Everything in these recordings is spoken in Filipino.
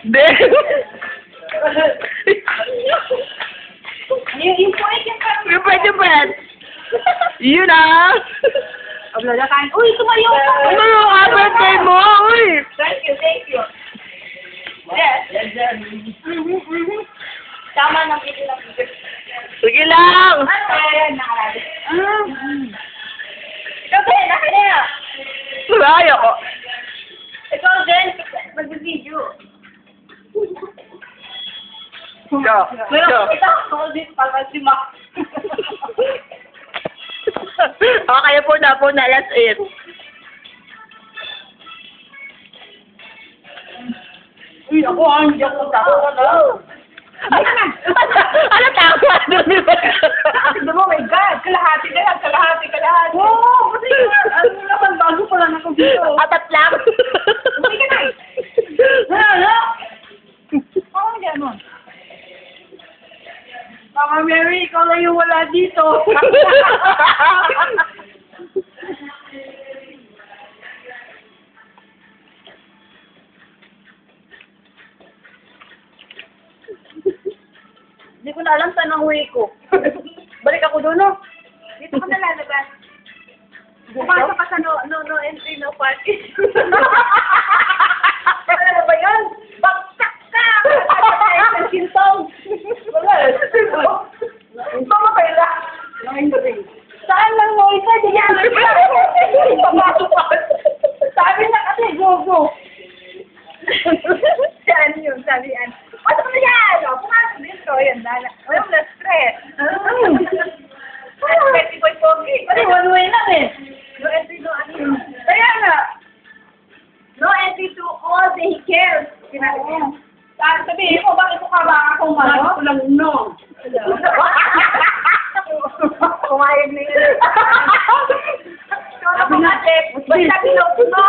Hindi. Yung point yung parang... Yung pwede. Yun ah. Abla kain. Uy, tumayo ka! Ano ka, birthday mo? Uy. Thank you. Yes. Tama ng video lang. Sige lang. Ayan, nakalala. Ikaw din, nakala. Ay, ako. Ikaw din, mag-video. Meron kita ako din pala si Mac. Okay po na, last 8. Uy, ako hindi ako tawa na. Ano tawa? Tignan mo, my God, kalahati na lang, kalahati. Oo, kasi ano naman, bago pa lang ako dito. Atat lang. Hindi ka na. Ano? Oo, gano'n. Mama Mary, ikaw lang yung wala dito. Hindi ko na alam saan ang uwi ko. Balik ako doon, no? Dito ko na lalabas. Pumasok ka sa no entry, no parking. Ano ba yun? Bagsak ka! Sa sintong. Wala. Mama kaila. Saan lang mo isa? Diyan. Papasok ka. Sabi na kasi, go. Saan yun? Sabi yan. Pasok na yan! Pumasok dito. Yan, dala. Walang na-stress. Pwede ko yung pogi. Kasi one way lang eh. No entry, no ano. Kaya nga. No entry to all daycares. Sabihin mo, bakit ko ka ba akong ano? Bakit ko lang no. Kumayag na yun. Sabi nga, basta pinupuno.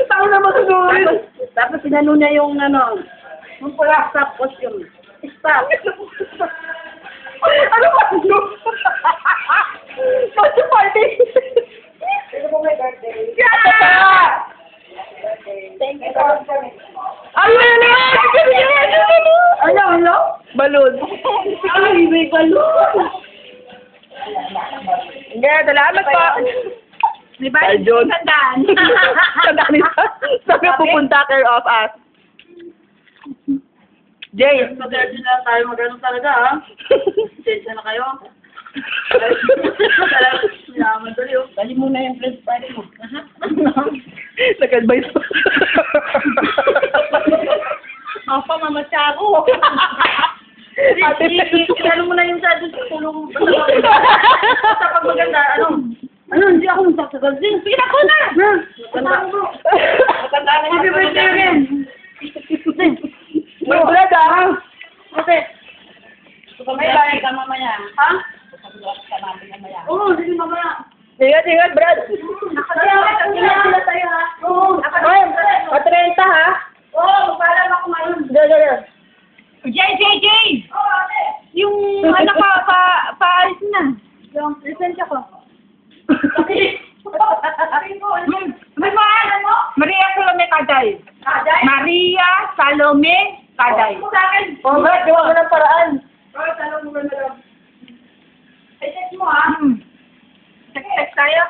Saan na masunurin? Tapos sinano niya yung ano, yung pula, tapos yung stop. Ano ba yun? What's the party? Ito po may birthday. Yeah! Thank you. Ano? Balon. Ay, may balon. Nga, salamat po. May bayan John. sandaan. Sabi pupunta care of us. Jay. Mag-garden na tayo, mag-ano talaga, ha? Sensya na kayo. Salamat tuloy, oh. Dali mo na yung friends party mo. Nag-advise po. Apa, Mama Chago. Ano mo na yung sa tulong. Sa pag maganda, ano, hindi ako nagsasagal din. Sige na ko na! Matanda na. Happy birthday again! May brad ah. Okay. May bahay ka mamaya. Ha? Oo, sige mamaya. Ingat, Brad. Nakakaya tayo ha. Oo. Ay, patrenta ha? Oo, magpaalam ako ngayon. Go. JJJ! Oo, ate. Yung anak ka, paalis na. Yung lisensya ko. May pangalan mo? Maria Salome Caday. Maria Salome Caday. Sa akin. Oh, Brad, gawa mo ng paraan. Salome mo na lang. Ay, check mo ha. Check tayo.